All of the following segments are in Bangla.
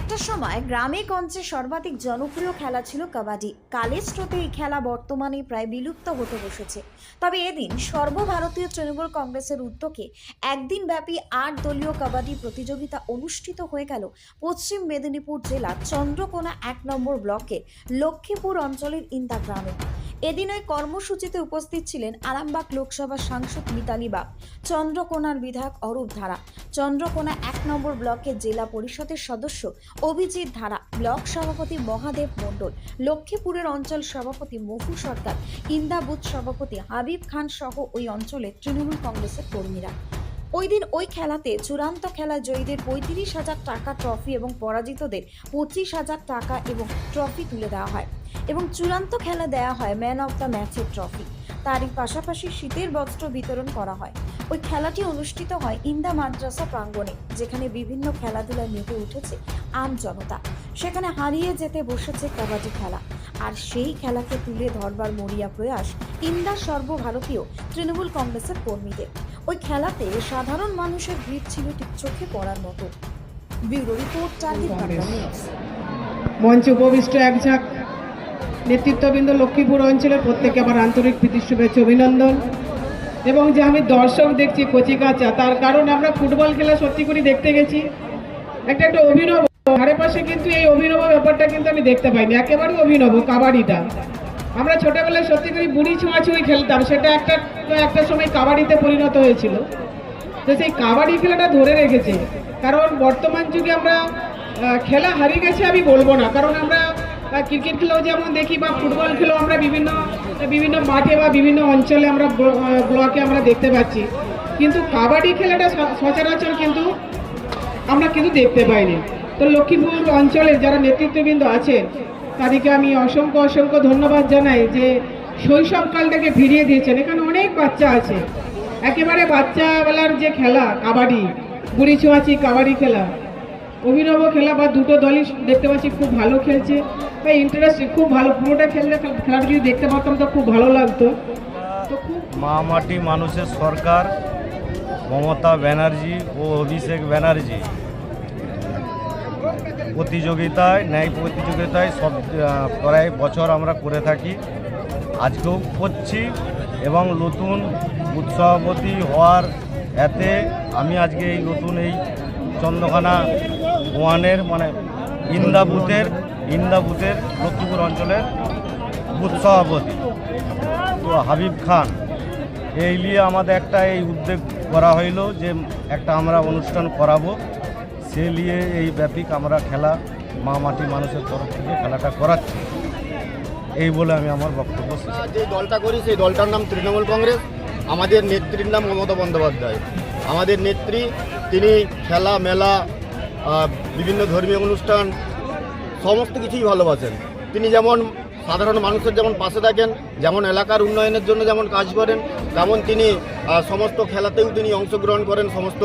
একটা সময় গ্রামে গঞ্জে সর্বাধিক জনপ্রিয় খেলা ছিল কাবাডি। কালের স্রোতে এই খেলা বর্তমানে প্রায় বিলুপ্ত হতে বসেছে। তবে এদিন সর্বভারতীয় তৃণমূল কংগ্রেসের উদ্যোগে একদিন ব্যাপী ৮ দলীয় কাবাডি প্রতিযোগিতা অনুষ্ঠিত হয়ে গেল পশ্চিম মেদিনীপুর জেলার চন্দ্রকোনা ১ নম্বর ব্লকের লক্ষ্মীপুর অঞ্চলের ইন্দা গ্রামে। এদিন ওই কর্মসূচিতে উপস্থিত ছিলেন আরামবাগ লোকসভা সাংসদ মিতালি বাগ, চন্দ্রকোনার বিধায়ক অরূপ ধারা, চন্দ্রকোনা ১ নম্বর ব্লকের জেলা পরিষদের সদস্য অভিজিৎ ধারা, ব্লক সভাপতি মহাদেব মণ্ডল, লক্ষ্মীপুরের অঞ্চল সভাপতি মফু সরকার, ইন্দা বুথ সভাপতি হাবিব খান সহ ওই অঞ্চলের তৃণমূল কংগ্রেসের কর্মীরা। ওই দিন ওই খেলাতে চূড়ান্ত খেলা জয়ীদের ৩৫,০০০ টাকা ট্রফি এবং পরাজিতদের ২৫,০০০ টাকা এবং ট্রফি তুলে দেওয়া হয় এবং চূড়ান্ত খেলা দেওয়া হয় ম্যান অফ দ্য ম্যাচের ট্রফি। তারই পাশাপাশি শীতের বস্ত্র বিতরণ করা হয়। ওই খেলাটি অনুষ্ঠিত হয় ইন্দা মাদ্রাসা প্রাঙ্গণে, যেখানে বিভিন্ন খেলাধুলায় মেতে উঠেছে আম জনতা। সেখানে হারিয়ে যেতে বসেছে কাবাডি খেলা, আর সেই খেলাকে তুলে ধরবার মরিয়া প্রয়াস ইন্দা সর্বভারতীয় তৃণমূল কংগ্রেসের কর্মীদের। ওই খেলাতে সাধারণ মানুষের ভিড় ছিল ঠিক চোখে পড়ার মতো। Bureau report, target Bangla news. মঞ্চে উপবিষ্ট এক ঝাঁক নেতৃত্ববৃন্দ, লক্ষ্মীপুর অঞ্চলের প্রত্যেকে আমার আন্তরিক প্রীতি শুভেচ্ছা অভিনন্দন। এবং যে আমি দর্শক দেখছি কচি কাঁচা, তার কারণ আমরা ফুটবল খেলা সত্যি করে দেখতে গেছি, একটা অভিনব ধারে পাশে, কিন্তু এই অভিনব ব্যাপারটা কিন্তু আমি দেখতে পাইনি, একেবারে অভিনব কাবাডিটা। আমরা ছোটবেলায় সত্যি করে বুড়ি ছোঁয়াছুঁই খেলতাম, সেটা একটা সময় কাবাডিতে পরিণত হয়েছিল। তো সেই কাবাডি খেলাটা ধরে রেখেছে, কারণ বর্তমান যুগে আমরা খেলা হারিয়ে গেছে আমি বলবো না, কারণ আমরা ক্রিকেট খেলাও যেমন দেখি বা ফুটবল খেলাও আমরা বিভিন্ন মাঠে বা বিভিন্ন অঞ্চলে আমরা ব্লকে আমরা দেখতে পাচ্ছি, কিন্তু কাবাডি খেলাটা সচরাচর কিন্তু আমরা দেখতে পাইনি। তো লক্ষ্মীপুর অঞ্চলের যারা নেতৃত্ববৃন্দ আছেন তাদেরকে আমি অসংখ্য ধন্যবাদ জানাই যে শৈশবকালটাকে ফিরিয়ে দিয়েছেন। এখানে অনেক বাচ্চা আছে, একেবারে বাচ্চাবেলার যে খেলা কাবাডি, বুড়ি ছোঁয়াচি কাবাডি খেলা, অভিনব খেলা, বা দুটো দলই দেখতে পাচ্ছি খুব ভালো খেলছে, বা ইন্টারেস্ট খুব ভালো, পুরোটা খেলাটা যদি দেখতে পারতাম তো খুব ভালো লাগতো। তো খুব মা মাটি মানুষের সরকার মমতা ব্যানার্জি ও অভিষেক ব্যানার্জি ন্যায় প্রতিযোগিতায় সব প্রায় বছর আমরা করে থাকি, আজকেও করছি। এবং নতুন বুথ সভাপতি হওয়ার এতে আমি আজকে এই নতুন এই চন্দ্রকোনা 1-এর মানে ইন্দা বুথের লক্ষ্মীপুর অঞ্চলের বুথ সভাপতি তো হাবিব খান। এই নিয়ে আমাদের একটা এই উদ্যোগ করা হইল যে একটা আমরা অনুষ্ঠান করাবো, সে নিয়ে এই ব্যাপিক আমরা খেলা মা মাটি মানুষের তরফ থেকে খেলাটা করাচ্ছি, এই বলে আমি আমার বক্তব্য। যে দলটা করি সেই দলটার নাম তৃণমূল কংগ্রেস। আমাদের নেত্রীর নাম মমতা বন্দ্যোপাধ্যায়। আমাদের নেত্রী, তিনি খেলা মেলা, বিভিন্ন ধর্মীয় অনুষ্ঠান সমস্ত কিছুই ভালোবাসেন। তিনি যেমন সাধারণ মানুষের যেমন পাশে থাকেন, যেমন এলাকার উন্নয়নের জন্য যেমন কাজ করেন, তেমন তিনি সমস্ত খেলাতেও তিনি অংশগ্রহণ করেন, সমস্ত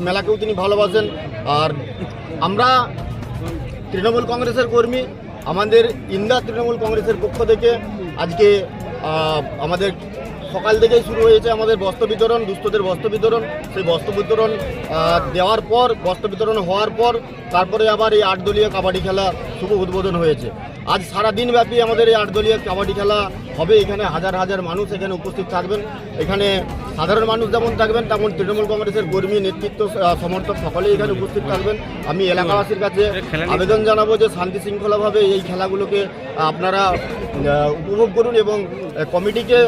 মেলাকেও তিনি ভালোবাসেন। আর আমরা তৃণমূল কংগ্রেসের কর্মী, আমাদের ইন্দা তৃণমূল কংগ্রেসের পক্ষ থেকে আজকে আমাদের সকাল থেকেই শুরু হয়েছে আমাদের বস্ত্র বিতরণ, দুস্থদের বস্ত্র বিতরণ। সেই বস্ত্র বিতরণ দেওয়ার পর, বস্ত্র বিতরণ হওয়ার পর তারপরে আবার এই ৮ দলীয় কাবাডি খেলা শুভ উদ্বোধন হয়েছে। আজ সারাদিন ব্যাপী আমাদের এই ৮ দলীয় কাবাডি খেলা হবে। এখানে হাজার মানুষ এখানে উপস্থিত থাকবেন। এখানে সাধারণ মানুষ যেমন থাকবেন, তেমন তৃণমূল কংগ্রেসের কর্মী, নেতৃত্ব, সমর্থক সকলেই এখানে উপস্থিত থাকবেন। আমি এলাকাবাসীর কাছে আবেদন জানাবো যে শান্তি শৃঙ্খলাভাবে এই খেলাগুলোকে আপনারা উপভোগ করুন এবং কমিটিকে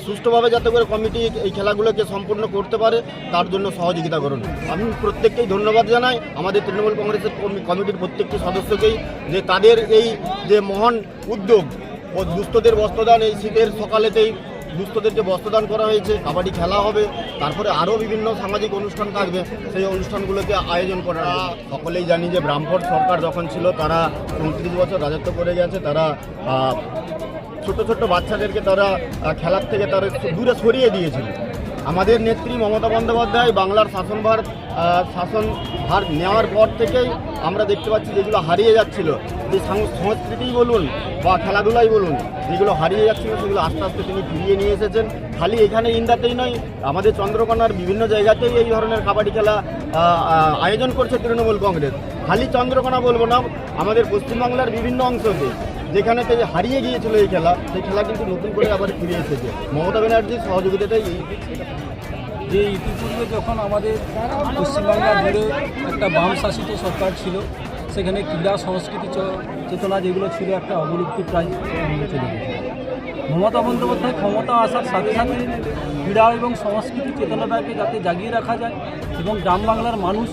সুষ্ঠুভাবে যাতে করে কমিটি এই খেলাগুলোকে সম্পূর্ণ করতে পারে তার জন্য সহযোগিতা করুন। আমি প্রত্যেককেই ধন্যবাদ জানাই, আমাদের তৃণমূল কংগ্রেসের কমিটির প্রত্যেকটি সদস্যকেই, যে তাদের এই যে মহান উদ্যোগ ও দুস্থদের বস্ত্রদান, এই শীতের সকালেতেই দুস্থদেরকে বস্ত্রদান করা হয়েছে, কাবাডি খেলা হবে, তারপরে আরও বিভিন্ন সামাজিক অনুষ্ঠান থাকবে, সেই অনুষ্ঠানগুলোকে আয়োজন করা। সকলেই জানি যে ব্রাহ্মণ সরকার যখন ছিল তারা 29 বছর রাজত্ব করে গেছে। তারা ছোট বাচ্চাদেরকে তারা খেলার থেকে তারা দূরে সরিয়ে দিয়েছিল। আমাদের নেত্রী মমতা বন্দ্যোপাধ্যায় বাংলার শাসনভার নেওয়ার পর থেকেই আমরা দেখতে পাচ্ছি যেগুলো হারিয়ে যাচ্ছিল, যে সংস্কৃতি বলুন বা খেলাধুলাই বলুন, যেগুলো হারিয়ে যাচ্ছিল সেগুলো আস্তে আস্তে তিনি ফিরিয়ে নিয়ে এসেছেন। খালি এখানে ইন্দাতেই নয়, আমাদের চন্দ্রকোনার বিভিন্ন জায়গাতেই এই ধরনের কাবাডি খেলা আয়োজন করছে তৃণমূল কংগ্রেস। খালি চন্দ্রকোনা বলবো না, আমাদের পশ্চিমবাংলার বিভিন্ন অংশতে যেখানে থেকে হারিয়ে গিয়েছিল এই খেলা, সেই খেলা কিন্তু নতুন করে আবার ফিরে এসেছে মমতা ব্যানার্জির সহযোগিতাটাই যে ইতিপূর্বে যখন আমাদের পশ্চিমবাংলা জুড়ে একটা বাম শাসিত সরকার ছিল, সেখানে ক্রীড়া সংস্কৃতি চেতনা যেগুলো ছিল একটা অবলুপ্তি প্রায় চলে গেছে। মমতা বন্দ্যোপাধ্যায় ক্ষমতা আসার সাথে সাথে ক্রীড়া এবং সংস্কৃতি চেতনাটাকে যাতে জাগিয়ে রাখা যায় এবং গ্রাম বাংলার মানুষ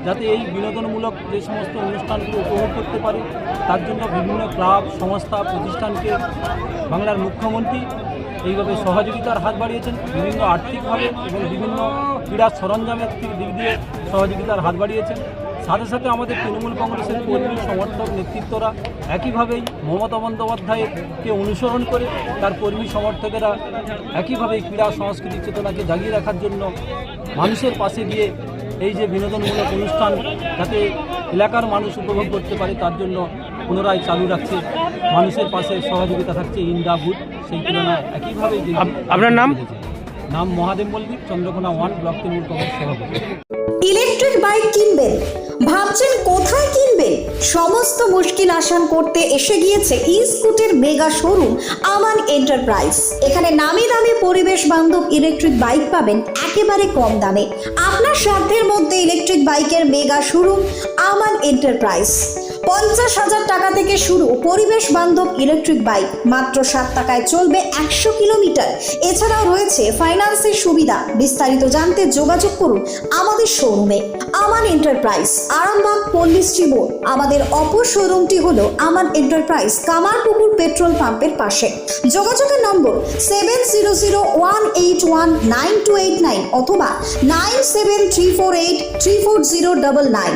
যাতে এই বিনোদনমূলক যে সমস্ত অনুষ্ঠানগুলো উপভোগ করতে পারে, তার জন্য বিভিন্ন ক্লাব সংস্থা প্রতিষ্ঠানকে বাংলার মুখ্যমন্ত্রী এইভাবে সহযোগিতার হাত বাড়িয়েছেন, বিভিন্ন আর্থিকভাবে এবং বিভিন্ন ক্রীড়া সরঞ্জামের দিক দিয়ে সহযোগিতার হাত বাড়িয়েছেন। সাথে সাথে আমাদের তৃণমূল কংগ্রেসের কর্মী সমর্থক নেতৃত্বরা একইভাবেই মমতা বন্দ্যোপাধ্যায়কে অনুসরণ করে তার কর্মী সমর্থকেরা একইভাবে ক্রীড়া সংস্কৃতি চেতনাকে জাগিয়ে রাখার জন্য মানুষের পাশে গিয়ে এই যে বিনোদনমূলক অনুষ্ঠান যাতে এলাকার মানুষ উপভোগ করতে পারে তার জন্য পুনরায় চালু রাখছে, মানুষের পাশে সহযোগিতা থাকছে ইন্ডা বুথ। সেই তুলনায় একইভাবে আপনার নাম? নাম মহাদেব মল্লিক, চন্দ্রকোনা 1 ব্লক তৃণমূল কংগ্রেস সভাপতি। ইলেকট্রিক বাইক কিনবেন, ভাবছেন কোথায় কিনবেন? সমস্ত মুশকিল আসান করতে এসে গিয়েছে ই স্কুটের মেগা শোরুম আমান এন্টারপ্রাইজ। এখানে নামি দামি পরিবেশ বান্ধব ইলেকট্রিক বাইক পাবেন একেবারে কম দামে। আপনার সাধ্যের মধ্যে ইলেকট্রিক বাইকের মেগা শোরুম আমান এন্টারপ্রাইজ। 50,000 টাকা থেকে শুরু পরিবেশ বান্ধব ইলেকট্রিক বাইক, মাত্র 7 টাকায় চলবে 100 কিলোমিটার। এছাড়াও রয়েছে ফাইন্যান্সের সুবিধা। বিস্তারিত জানতে যোগাযোগ করুন আমাদের শোরুমে। আমান এন্টারপ্রাইজ, আরামবাগ পল্লীশ্রী মোড়। আমাদের অপর শোরুমটি হলো আমান এন্টারপ্রাইজ, কামারপুকুর পেট্রোল পাম্পের পাশে। যোগাযোগের নম্বর 7001819289 অথবা 9734834099।